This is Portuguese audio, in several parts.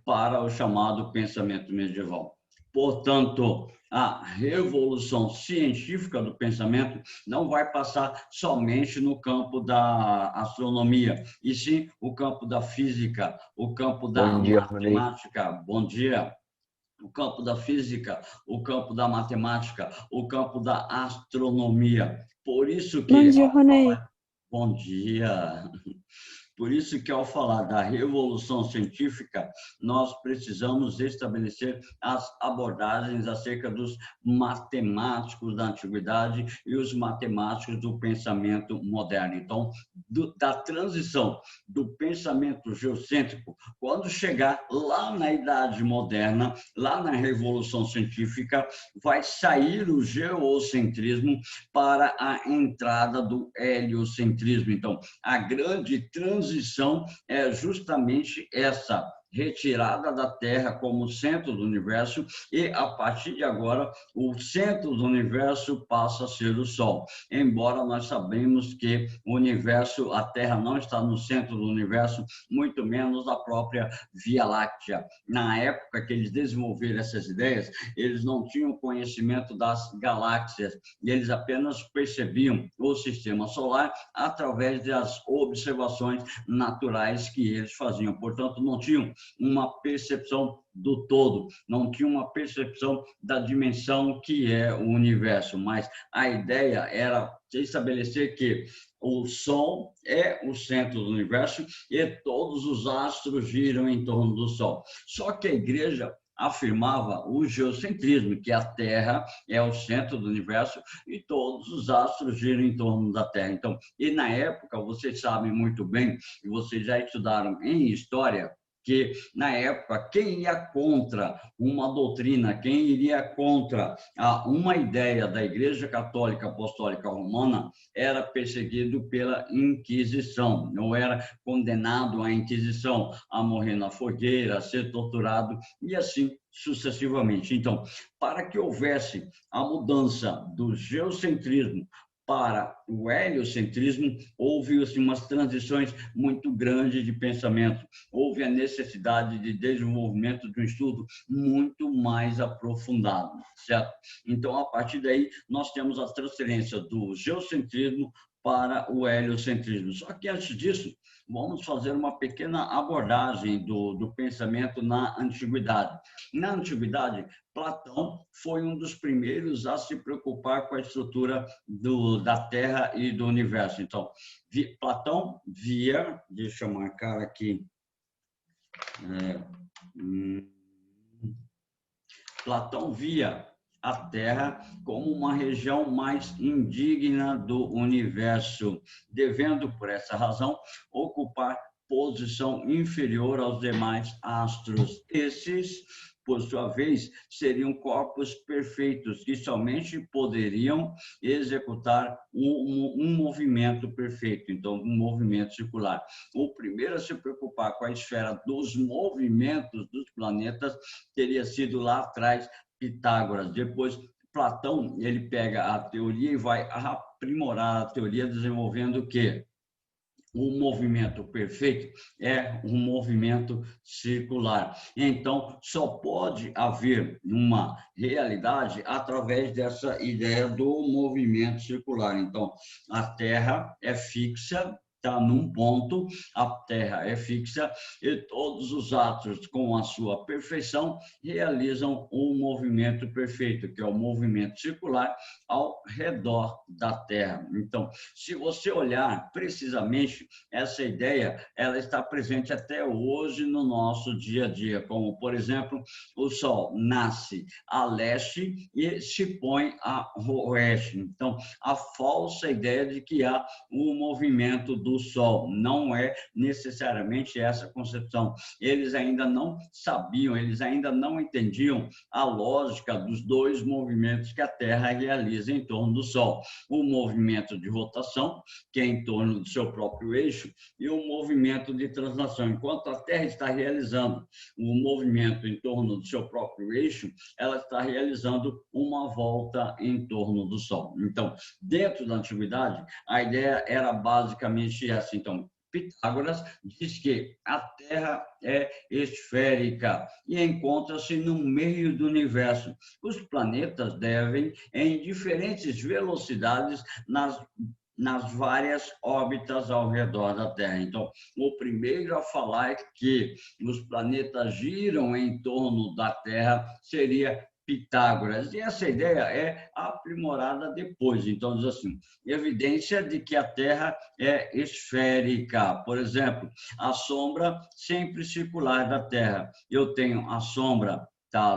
para o chamado pensamento medieval. Portanto, a revolução científica do pensamento não vai passar somente no campo da astronomia, e sim o campo da física, o campo da Bom dia, Ronei. matemática. Bom dia. O campo da física, o campo da matemática, o campo da astronomia. Por isso Bom que, dia, Ronei. bom dia. Por isso que, ao falar da revolução científica, nós precisamos estabelecer as abordagens acerca dos matemáticos da antiguidade e os matemáticos do pensamento moderno. Então, da transição do pensamento geocêntrico, quando chegar lá na Idade Moderna, lá na Revolução Científica, vai sair o geocentrismo para a entrada do heliocentrismo. Então, a grande transição é justamente essa retirada da Terra como centro do universo e, a partir de agora, o centro do universo passa a ser o Sol. Embora nós sabemos que o universo, a Terra não está no centro do universo, muito menos a própria Via Láctea. Na época que eles desenvolveram essas ideias, eles não tinham conhecimento das galáxias, e eles apenas percebiam o sistema solar através das observações naturais que eles faziam. Portanto, não tinham uma percepção do todo, não tinha uma percepção da dimensão que é o universo, mas a ideia era estabelecer que o Sol é o centro do universo e todos os astros giram em torno do Sol. Só que a igreja afirmava o geocentrismo, que a Terra é o centro do universo e todos os astros giram em torno da Terra. Então, e na época, vocês sabem muito bem, e vocês já estudaram em história, que, na época, quem ia contra uma doutrina, quem iria contra uma ideia da Igreja Católica Apostólica Romana, era perseguido pela Inquisição, ou era condenado à Inquisição, a morrer na fogueira, a ser torturado, e assim sucessivamente. Então, para que houvesse a mudança do geocentrismo para o heliocentrismo, houve assim, umas transições muito grandes de pensamento. Houve a necessidade de desenvolvimento de um estudo muito mais aprofundado, certo? Então, a partir daí, nós temos a transferência do geocentrismo para o heliocentrismo. Só que, antes disso, vamos fazer uma pequena abordagem do pensamento na antiguidade. Na antiguidade, Platão foi um dos primeiros a se preocupar com a estrutura da Terra e do universo. Então, Platão via, deixa eu marcar aqui, Platão via a Terra como uma região mais indigna do universo, devendo, por essa razão, ocupar posição inferior aos demais astros. Esses, por sua vez, seriam corpos perfeitos que somente poderiam executar um movimento perfeito, então, um movimento circular. O primeiro a se preocupar com a esfera dos movimentos dos planetas teria sido lá atrás Pitágoras. Depois, Platão, ele pega a teoria e vai aprimorar a teoria, desenvolvendo o quê? O movimento perfeito é um movimento circular. Então, só pode haver uma realidade através dessa ideia do movimento circular. Então, a Terra é fixa, está num ponto, a Terra é fixa e todos os astros, com a sua perfeição, realizam um movimento perfeito, que é o movimento circular ao redor da Terra. Então, se você olhar precisamente, essa ideia ela está presente até hoje no nosso dia a dia, como, por exemplo, o Sol nasce a leste e se põe a oeste. Então, a falsa ideia de que há um movimento do Sol. Não é necessariamente essa concepção. Eles ainda não sabiam, eles ainda não entendiam a lógica dos dois movimentos que a Terra realiza em torno do Sol. O movimento de rotação, que é em torno do seu próprio eixo, e o movimento de translação. Enquanto a Terra está realizando o movimento em torno do seu próprio eixo, ela está realizando uma volta em torno do Sol. Então, dentro da antiguidade, a ideia era basicamente essa. Então, Pitágoras diz que a Terra é esférica e encontra-se no meio do universo. Os planetas devem, em diferentes velocidades, nas várias órbitas ao redor da Terra. Então, o primeiro a falar que os planetas giram em torno da Terra seria Pitágoras. E essa ideia é aprimorada depois. Então, diz assim, evidência de que a Terra é esférica. Por exemplo, a sombra sempre circular da Terra. Eu tenho a sombra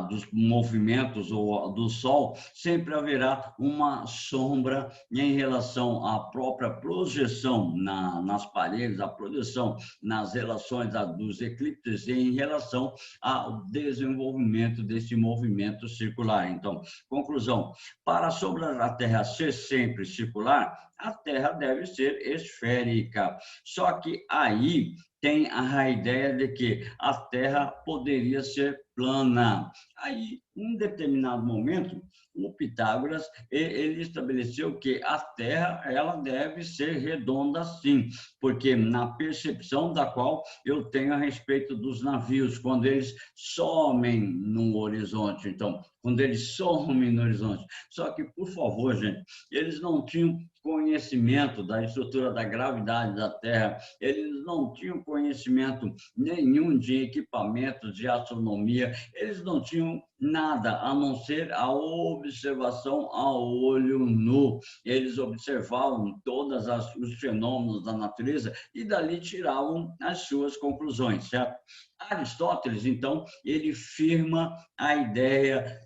dos movimentos ou do Sol, sempre haverá uma sombra em relação à própria projeção nas paredes, a projeção nas relações dos eclipses em relação ao desenvolvimento desse movimento circular. Então, conclusão, para a sombra da Terra ser sempre circular, a Terra deve ser esférica. Só que aí tem a ideia de que a Terra poderia ser plana. Aí, em um determinado momento, o Pitágoras ele estabeleceu que a Terra ela deve ser redonda sim, porque na percepção da qual eu tenho a respeito dos navios, quando eles somem no horizonte, então, quando eles somem no horizonte. Só que, por favor, gente, eles não tinham conhecimento da estrutura da gravidade da Terra, eles não tinham conhecimento nenhum de equipamentos de astronomia, eles não tinham nada a não ser a observação ao olho nu. Eles observavam todos os fenômenos da natureza e dali tiravam as suas conclusões, certo? Aristóteles, então, ele firma a ideia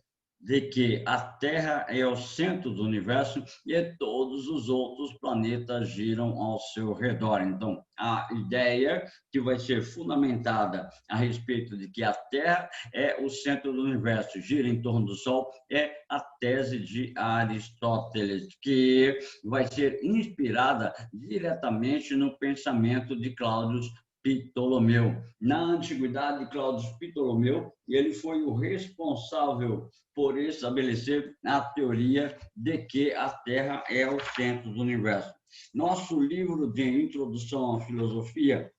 de que a Terra é o centro do universo e todos os outros planetas giram ao seu redor. Então, a ideia que vai ser fundamentada a respeito de que a Terra é o centro do universo, gira em torno do Sol, é a tese de Aristóteles, que vai ser inspirada diretamente no pensamento de Cláudio Ptolomeu. Na antiguidade, Cláudio Ptolomeu, ele foi o responsável por estabelecer a teoria de que a Terra é o centro do universo. Nosso livro de introdução à filosofia,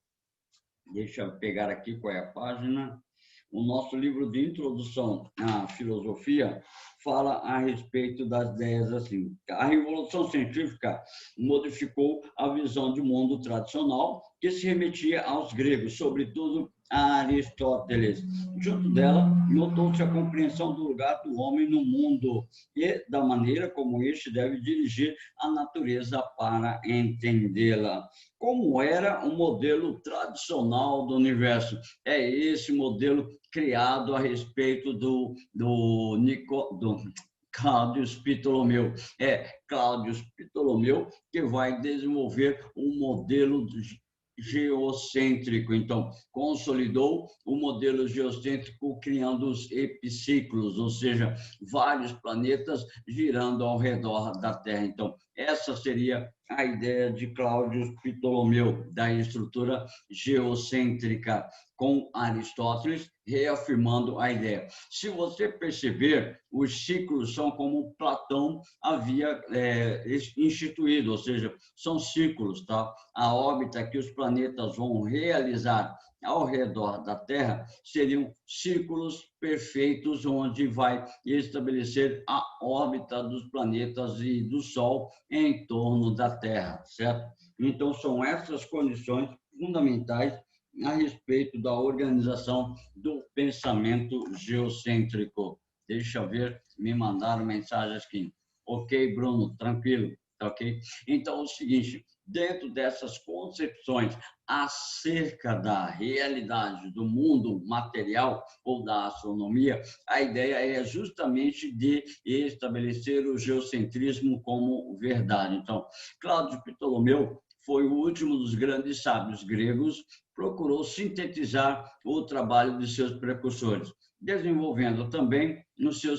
deixa eu pegar aqui qual é a página. O nosso livro de introdução à filosofia fala a respeito das ideias assim. A Revolução Científica modificou a visão de mundo tradicional que se remetia aos gregos, sobretudo a Aristóteles. Junto dela, notou-se a compreensão do lugar do homem no mundo e da maneira como este deve dirigir a natureza para entendê-la. Como era o modelo tradicional do universo? É esse modelo criado a respeito do Cláudio Ptolomeu. É Cláudio Ptolomeu que vai desenvolver um modelo geocêntrico. Então, consolidou o modelo geocêntrico criando os epiciclos, ou seja, vários planetas girando ao redor da Terra. Então, essa seria a ideia de Cláudio Ptolomeu, da estrutura geocêntrica, com Aristóteles, reafirmando a ideia. Se você perceber, os ciclos são como Platão havia instituído, ou seja, são círculos, tá? A órbita que os planetas vão realizar ao redor da Terra seriam círculos perfeitos, onde vai estabelecer a órbita dos planetas e do Sol em torno da Terra, certo? Então, são essas condições fundamentais a respeito da organização do pensamento geocêntrico. Deixa eu ver, me mandaram mensagens aqui. Ok, Bruno, tranquilo, tá ok? Então, é o seguinte, dentro dessas concepções acerca da realidade do mundo material ou da astronomia, a ideia é justamente de estabelecer o geocentrismo como verdade. Então, Cláudio Ptolomeu foi o último dos grandes sábios gregos, procurou sintetizar o trabalho de seus precursores, desenvolvendo também no seu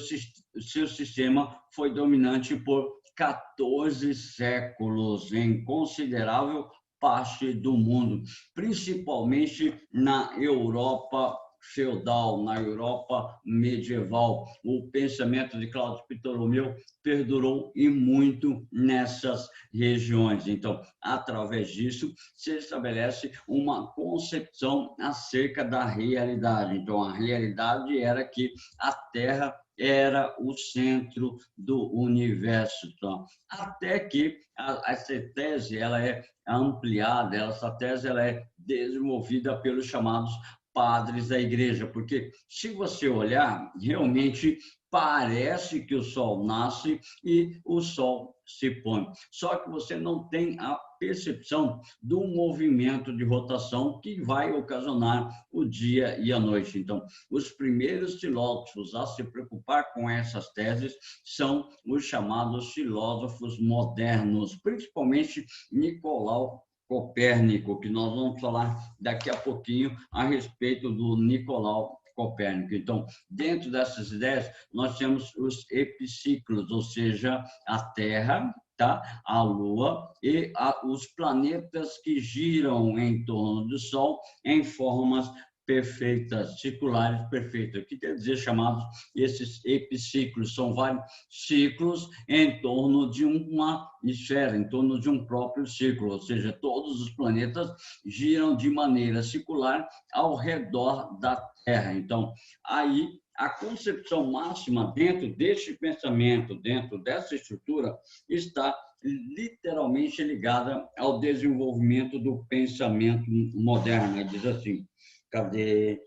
sistema, foi dominante por 14 séculos em considerável parte do mundo, principalmente na Europa feudal, na Europa medieval. O pensamento de Cláudio Ptolomeu perdurou e muito nessas regiões. Então, através disso, se estabelece uma concepção acerca da realidade. Então, a realidade era que a Terra era o centro do universo. Então, até que essa tese ela é ampliada, essa tese ela é desenvolvida pelos chamados padres da igreja, porque se você olhar, realmente parece que o Sol nasce e o Sol se põe. Só que você não tem a percepção do movimento de rotação que vai ocasionar o dia e a noite. Então, os primeiros filósofos a se preocupar com essas teses são os chamados filósofos modernos, principalmente Nicolau Copérnico, que nós vamos falar daqui a pouquinho a respeito do Nicolau Copérnico. Então, dentro dessas ideias, nós temos os epiciclos, ou seja, a Terra, tá? A Lua e os planetas que giram em torno do Sol em formas perfeitas, circulares perfeitas. O que quer dizer chamados esses epiciclos? São vários ciclos em torno de uma esfera, em torno de um próprio círculo, ou seja, todos os planetas giram de maneira circular ao redor da Terra. Então, aí a concepção máxima dentro deste pensamento, dentro dessa estrutura, está literalmente ligada ao desenvolvimento do pensamento moderno. Diz assim, cadê?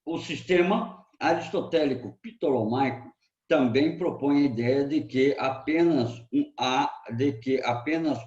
O sistema aristotélico ptolomaico também propõe a ideia de que apenas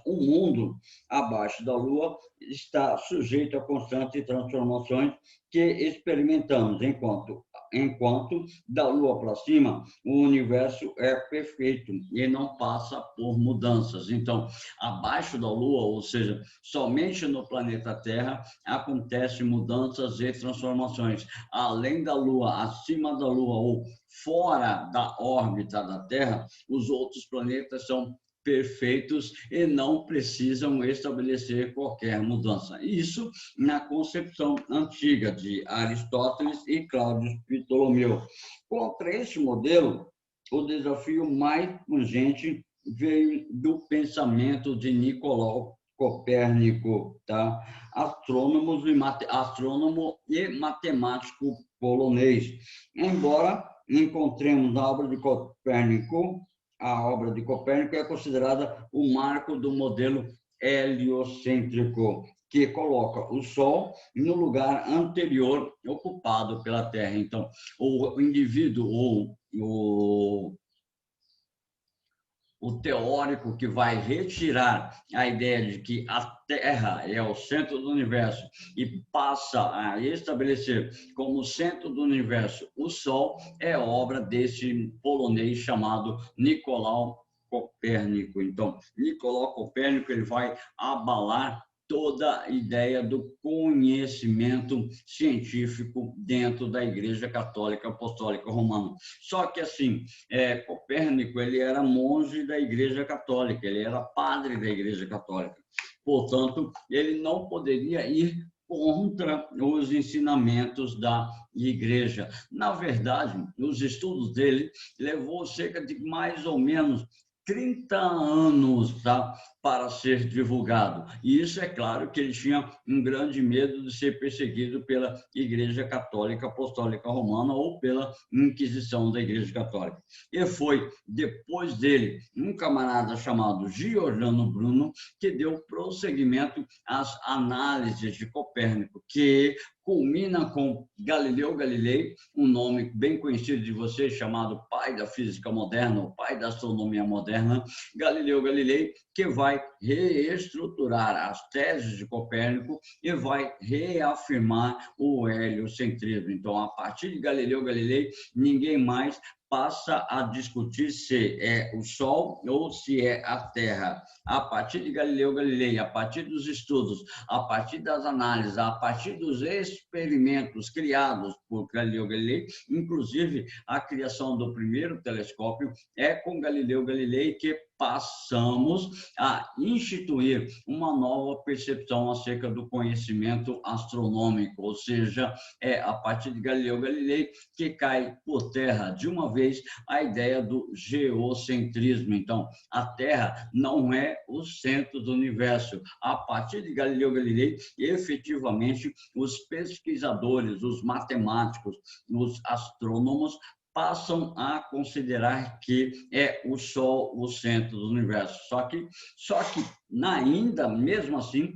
um mundo abaixo da Lua está sujeito a constantes transformações que experimentamos, enquanto da Lua para cima o universo é perfeito e não passa por mudanças. Então, abaixo da Lua, ou seja, somente no planeta Terra, acontecem mudanças e transformações. Além da Lua, acima da Lua ou fora da órbita da Terra, os outros planetas são perfeitos e não precisam estabelecer qualquer mudança. Isso na concepção antiga de Aristóteles e Cláudio Ptolomeu. Contra este modelo, o desafio mais urgente veio do pensamento de Nicolau Copérnico, tá? Astrônomo e matemático polonês. Embora encontremos na obra de Copérnico, a obra de Copérnico é considerada o marco do modelo heliocêntrico, que coloca o Sol no lugar anterior ocupado pela Terra. Então, o indivíduo ou o teórico que vai retirar a ideia de que a Terra é o centro do universo e passa a estabelecer como centro do universo o Sol, é obra desse polonês chamado Nicolau Copérnico. Então, Nicolau Copérnico ele vai abalar toda a ideia do conhecimento científico dentro da Igreja Católica Apostólica Romana. Só que, assim, Copérnico ele era monge da Igreja Católica, ele era padre da Igreja Católica. Portanto, ele não poderia ir contra os ensinamentos da Igreja. Na verdade, os estudos dele levou cerca de mais ou menos 30 anos, tá, para ser divulgado. E isso é claro que ele tinha um grande medo de ser perseguido pela Igreja Católica Apostólica Romana ou pela Inquisição da Igreja Católica. E foi depois dele um camarada chamado Giordano Bruno que deu prosseguimento às análises de Copérnico, que culmina com Galileu Galilei, um nome bem conhecido de vocês, chamado pai da física moderna, o pai da astronomia moderna, Galileu Galilei, que vai reestruturar as teses de Copérnico e vai reafirmar o heliocentrismo. Então, a partir de Galileu Galilei, ninguém mais passa a discutir se é o Sol ou se é a Terra. A partir de Galileu Galilei, a partir dos estudos, a partir das análises, a partir dos experimentos criados por Galileu Galilei, inclusive a criação do primeiro telescópio é com Galileu Galilei que passamos a instituir uma nova percepção acerca do conhecimento astronômico, ou seja, é a partir de Galileu Galilei que cai por terra de uma vez a ideia do geocentrismo. Então, a Terra não é o centro do universo. A partir de Galileu Galilei, efetivamente, os pesquisadores, os matemáticos, os astrônomos passam a considerar que é o Sol o centro do universo. Só que ainda, mesmo assim,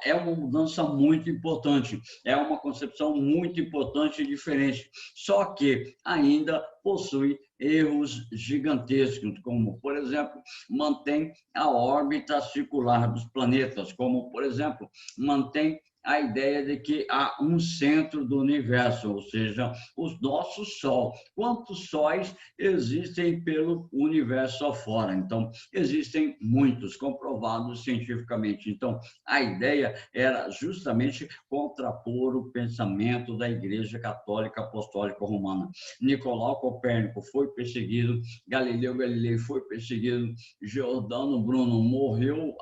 é uma mudança muito importante, é uma concepção muito importante e diferente. Só que ainda possui erros gigantescos, como, por exemplo, mantém a órbita circular dos planetas, como, por exemplo, mantém a ideia de que há um centro do universo, ou seja, o nosso Sol. Quantos sóis existem pelo universo afora? Então, existem muitos, comprovados cientificamente. Então, a ideia era justamente contrapor o pensamento da Igreja Católica Apostólica Romana. Nicolau Copérnico foi perseguido, Galileu Galilei foi perseguido, Giordano Bruno morreu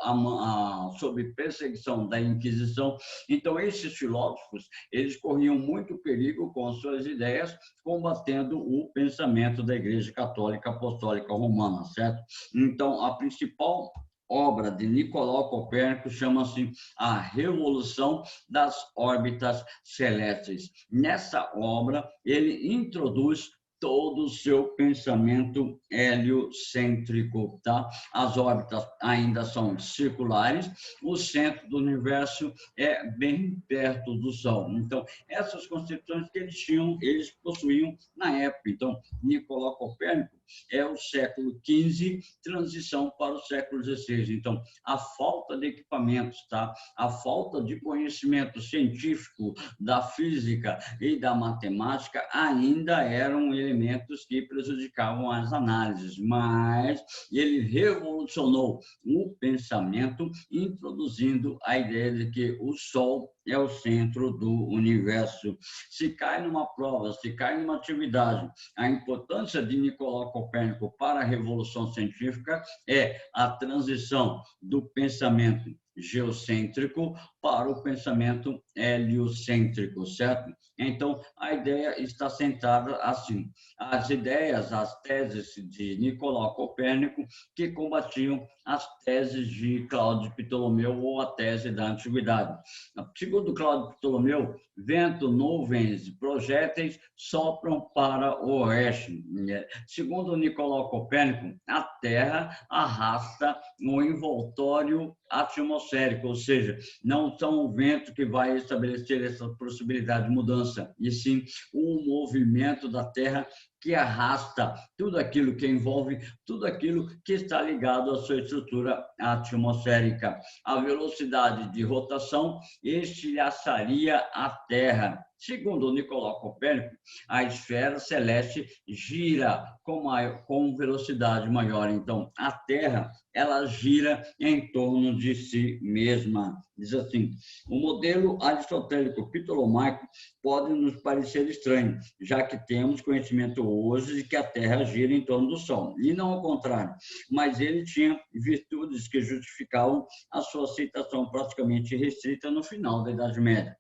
sob perseguição da Inquisição. Então, esses filósofos, eles corriam muito perigo com suas ideias, combatendo o pensamento da Igreja Católica Apostólica Romana, certo? Então, a principal obra de Nicolau Copérnico chama-se A Revolução das Órbitas Celestes. Nessa obra, ele introduz todo o seu pensamento heliocêntrico, tá? As órbitas ainda são circulares, o centro do universo é bem perto do Sol. Então, essas concepções que eles possuíam na época. Então, Nicolau Copérnico é o século XV, transição para o século XVI. Então, a falta de equipamentos, tá? A falta de conhecimento científico da física e da matemática ainda eram elementos que prejudicavam as análises, mas ele revolucionou o pensamento, introduzindo a ideia de que o Sol é o centro do universo. Se cai numa prova, se cai numa atividade, a importância de Nicolau Copérnico para a revolução científica é a transição do pensamento geocêntrico para o pensamento heliocêntrico, certo? Então, a ideia está centrada assim. As ideias, as teses de Nicolau Copérnico que combatiam as teses de Cláudio Ptolomeu ou a tese da antiguidade. Segundo Cláudio Ptolomeu, vento, nuvens e projéteis sopram para o oeste. Segundo Nicolau Copérnico, a Terra arrasta um envoltório atmosférico, ou seja, não são o vento que vai estabelecer essa possibilidade de mudança, e sim o movimento da Terra que arrasta tudo aquilo que envolve, tudo aquilo que está ligado à sua estrutura atmosférica. A velocidade de rotação estilhaçaria a Terra. Segundo Nicolau Copérnico, a esfera celeste gira com velocidade maior. Então, a Terra, ela gira em torno de si mesma. Diz assim, o modelo aristotélico ptolomaico pode nos parecer estranho, já que temos conhecimento hoje de que a Terra gira em torno do Sol, e não ao contrário, mas ele tinha virtudes que justificavam a sua aceitação praticamente restrita no final da Idade Média.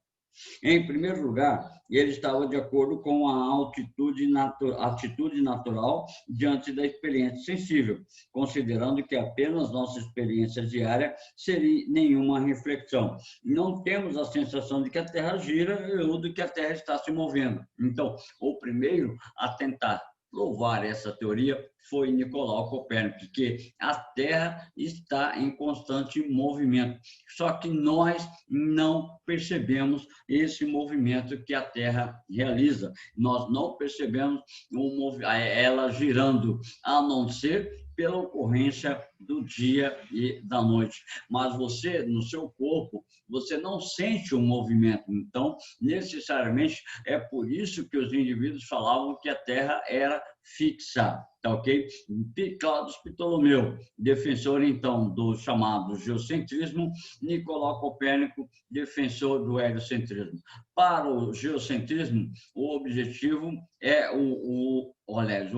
Em primeiro lugar, ele estava de acordo com a atitude natural diante da experiência sensível, considerando que apenas nossa experiência diária seria nenhuma reflexão. Não temos a sensação de que a Terra gira ou de que a Terra está se movendo. Então, o primeiro a tentar provar essa teoria foi Nicolau Copérnico, que a Terra está em constante movimento. Só que nós não percebemos esse movimento que a Terra realiza. Nós não percebemos ela girando, a não ser pela ocorrência do dia e da noite. Mas você, no seu corpo, você não sente o movimento. Então, necessariamente, é por isso que os indivíduos falavam que a Terra era fixa, tá ok? Cláudio Ptolomeu, defensor, então, do chamado geocentrismo, Nicolau Copérnico, defensor do heliocentrismo. Para o geocentrismo, o objetivo é o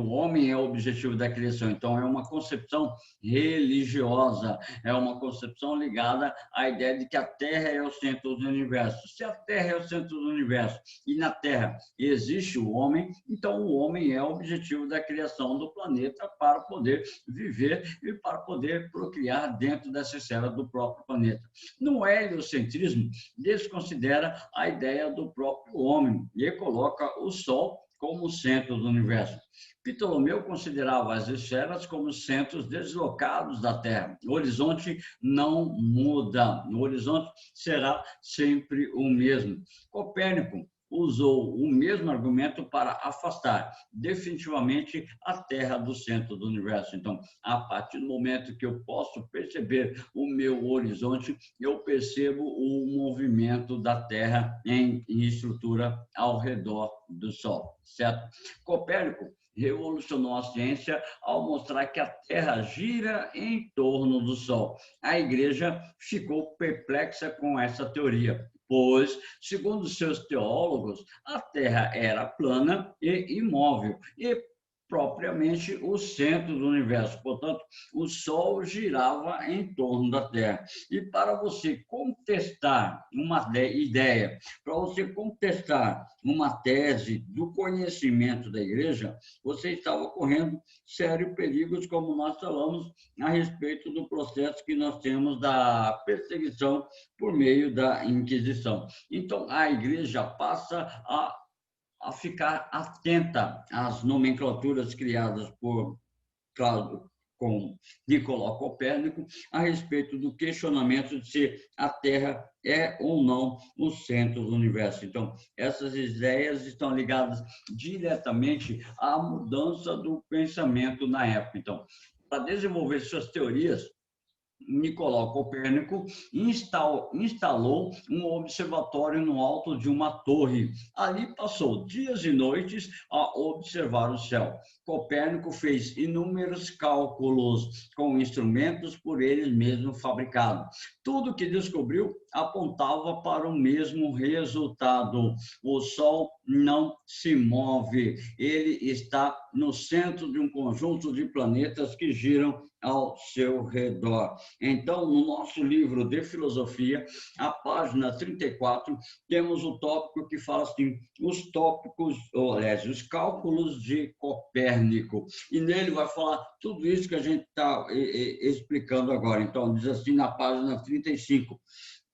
homem é o objetivo da criação. Então, é uma concepção religiosa, é uma concepção ligada à ideia de que a Terra é o centro do universo. Se a Terra é o centro do universo e na Terra existe o homem, então o homem é o objetivo da criação do planeta para poder viver e para poder procriar dentro dessa esfera do próprio planeta. No heliocentrismo, desconsidera a ideia do próprio homem e coloca o Sol como o centro do universo. Ptolomeu considerava as esferas como centros deslocados da Terra. O horizonte não muda, o horizonte será sempre o mesmo. Copérnico usou o mesmo argumento para afastar definitivamente a Terra do centro do universo. Então, a partir do momento que eu posso perceber o meu horizonte, eu percebo o movimento da Terra em estrutura ao redor do Sol, certo? Copérnico revolucionou a ciência ao mostrar que a Terra gira em torno do Sol. A Igreja ficou perplexa com essa teoria, pois, segundo seus teólogos, a Terra era plana e imóvel, e propriamente o centro do universo. Portanto, o Sol girava em torno da Terra. E para você contestar uma ideia, para você contestar uma tese do conhecimento da Igreja, você estava correndo sérios perigos, como nós falamos a respeito do processo que nós temos da perseguição por meio da Inquisição. Então, a Igreja passa a ficar atenta às nomenclaturas criadas por Cláudio com Nicolau Copérnico a respeito do questionamento de se a Terra é ou não o centro do universo. Então, essas ideias estão ligadas diretamente à mudança do pensamento na época. Então, para desenvolver suas teorias, Nicolau Copérnico instalou um observatório no alto de uma torre. Ali passou dias e noites a observar o céu. Copérnico fez inúmeros cálculos com instrumentos por ele mesmo fabricados. Tudo que descobriu apontava para o mesmo resultado. O Sol não se move, ele está no centro de um conjunto de planetas que giram ao seu redor. Então, no nosso livro de filosofia, a página 34, temos o tópico que fala assim, os tópicos, ou aliás, os cálculos de Copérnico. E nele vai falar tudo isso que a gente está explicando agora. Então, diz assim na página 35,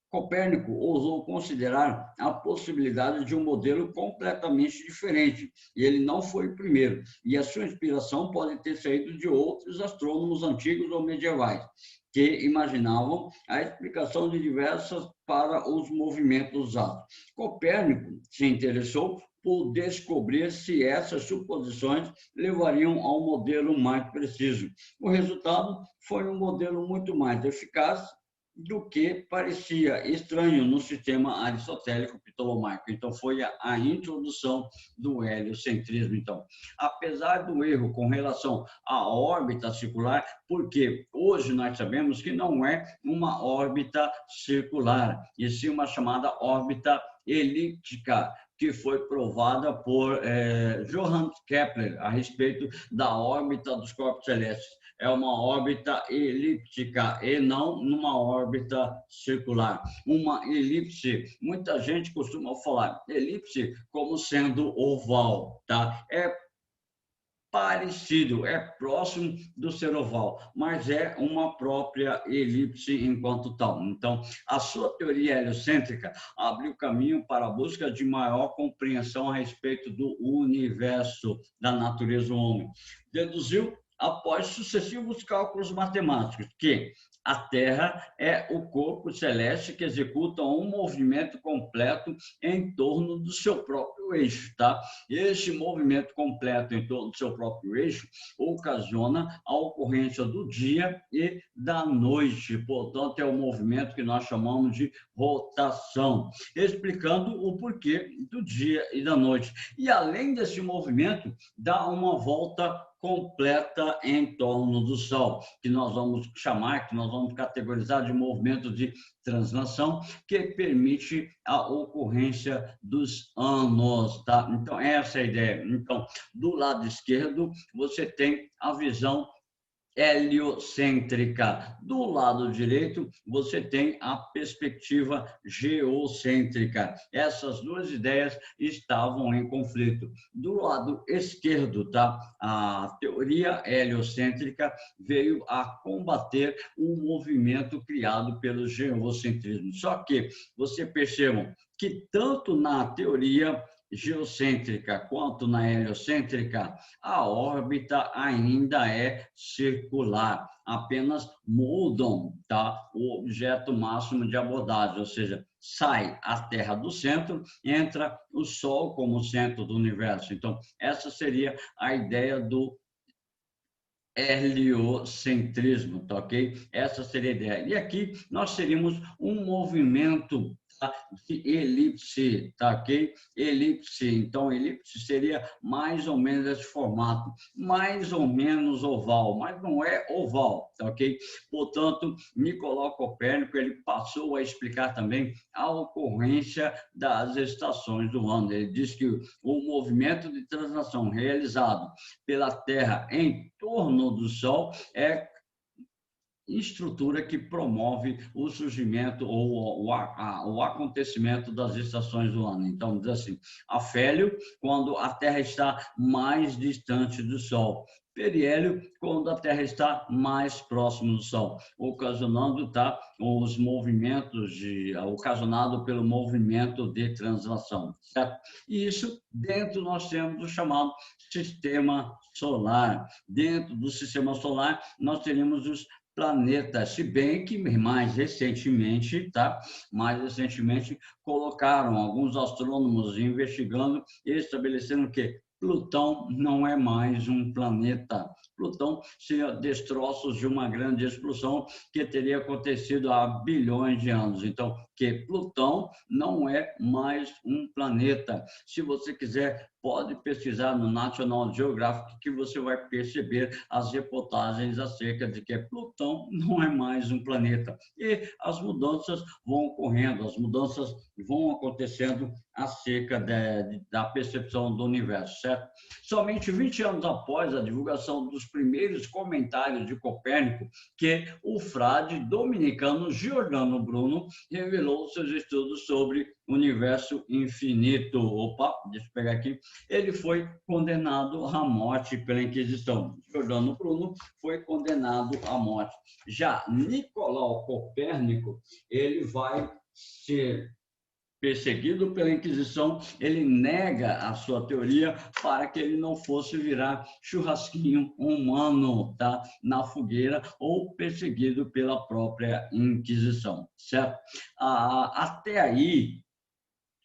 Copérnico ousou considerar a possibilidade de um modelo completamente diferente, e ele não foi o primeiro, e a sua inspiração pode ter saído de outros astrônomos antigos ou medievais, que imaginavam a explicação de diversas para os movimentos usados. Copérnico se interessou por descobrir se essas suposições levariam a um modelo mais preciso. O resultado foi um modelo muito mais eficaz do que parecia estranho no sistema aristotélico ptolomaico. Então, foi a introdução do heliocentrismo. Então, apesar do erro com relação à órbita circular, porque hoje nós sabemos que não é uma órbita circular, e sim uma chamada órbita elíptica, que foi provada por Johannes Kepler a respeito da órbita dos corpos celestes. É uma órbita elíptica e não numa órbita circular. Uma elipse, muita gente costuma falar elipse como sendo oval, tá? É parecido, é próximo do ser oval, mas é uma própria elipse enquanto tal. Então, a sua teoria heliocêntrica abriu caminho para a busca de maior compreensão a respeito do universo, da natureza do homem. Deduziu após sucessivos cálculos matemáticos, que a Terra é o corpo celeste que executa um movimento completo em torno do seu próprio eixo, tá? Este movimento completo em torno do seu próprio eixo ocasiona a ocorrência do dia e da noite, portanto, é o movimento que nós chamamos de rotação, explicando o porquê do dia e da noite. E além desse movimento, dá uma volta completa em torno do Sol, que nós vamos chamar, que nós vamos categorizar de movimento de translação, que permite a ocorrência dos anos, tá? Então, essa é a ideia. Então, do lado esquerdo, você tem a visão heliocêntrica. Do lado direito, você tem a perspectiva geocêntrica. Essas duas ideias estavam em conflito. Do lado esquerdo, tá? A teoria heliocêntrica veio a combater o movimento criado pelo geocentrismo. Só que você percebam que tanto na teoria geocêntrica quanto na heliocêntrica, a órbita ainda é circular, apenas mudam, tá, o objeto máximo de abordagem, ou seja, sai a Terra do centro, entra o Sol como centro do universo. Então, essa seria a ideia do heliocentrismo, tá ok? Essa seria a ideia. E aqui nós teríamos um movimento de elipse, tá ok? Elipse, então elipse seria mais ou menos esse formato, mais ou menos oval, mas não é oval, tá ok? Portanto, Nicolau Copérnico, ele passou a explicar também a ocorrência das estações do ano. Ele diz que o movimento de translação realizado pela Terra em torno do Sol é estrutura que promove o surgimento ou o acontecimento das estações do ano. Então, diz assim, afélio, quando a Terra está mais distante do Sol. Periélio, quando a Terra está mais próximo do Sol, ocasionando os movimentos ocasionado pelo movimento de translação, certo? E isso dentro nós temos o chamado sistema solar. Dentro do sistema solar nós teríamos os planetas, se bem que mais recentemente, colocaram alguns astrônomos investigando e estabelecendo que Plutão não é mais um planeta. Plutão seria destroços de uma grande explosão que teria acontecido há bilhões de anos. Então, que Plutão não é mais um planeta. Se você quiser, pode pesquisar no National Geographic que você vai perceber as reportagens acerca de que Plutão não é mais um planeta. E as mudanças vão ocorrendo, as mudanças vão acontecendo acerca da percepção do universo, certo? Somente 20 anos após a divulgação dos primeiros comentários de Copérnico, que o frade dominicano Giordano Bruno revelou seus estudos sobre universo infinito. Opa, deixa eu pegar aqui. Ele foi condenado à morte pela Inquisição. Giordano Bruno foi condenado à morte. Já Nicolau Copérnico, ele vai ser perseguido pela Inquisição, ele nega a sua teoria para que ele não fosse virar churrasquinho humano, tá? Na fogueira, ou perseguido pela própria Inquisição, certo? Até aí,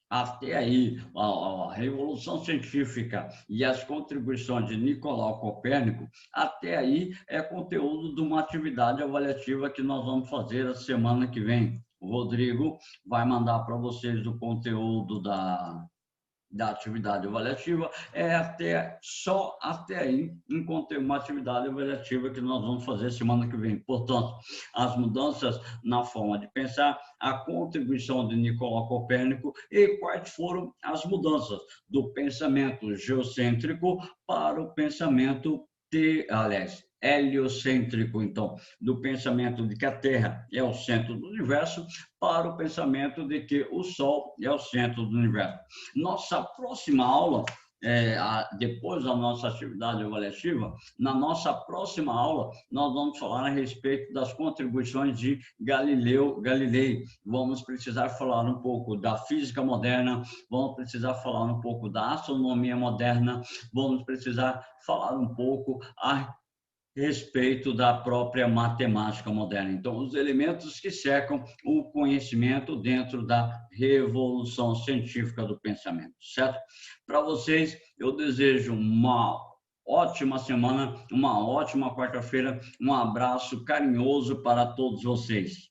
a Revolução Científica e as contribuições de Nicolau Copérnico, até aí é conteúdo de uma atividade avaliativa que nós vamos fazer a semana que vem. O Rodrigo vai mandar para vocês o conteúdo da atividade avaliativa, só até aí, enquanto uma atividade avaliativa que nós vamos fazer semana que vem. Portanto, as mudanças na forma de pensar, a contribuição de Nicolau Copérnico e quais foram as mudanças do pensamento geocêntrico para o pensamento heliocêntrico, então, do pensamento de que a Terra é o centro do universo para o pensamento de que o Sol é o centro do universo. Nossa próxima aula, depois da nossa atividade avaliativa, na nossa próxima aula, nós vamos falar a respeito das contribuições de Galileu Galilei. Vamos precisar falar um pouco da física moderna, vamos precisar falar um pouco da astronomia moderna, vamos precisar falar um pouco respeito da própria matemática moderna. Então, os elementos que cercam o conhecimento dentro da revolução científica do pensamento, certo? Para vocês, eu desejo uma ótima semana, uma ótima quarta-feira, um abraço carinhoso para todos vocês.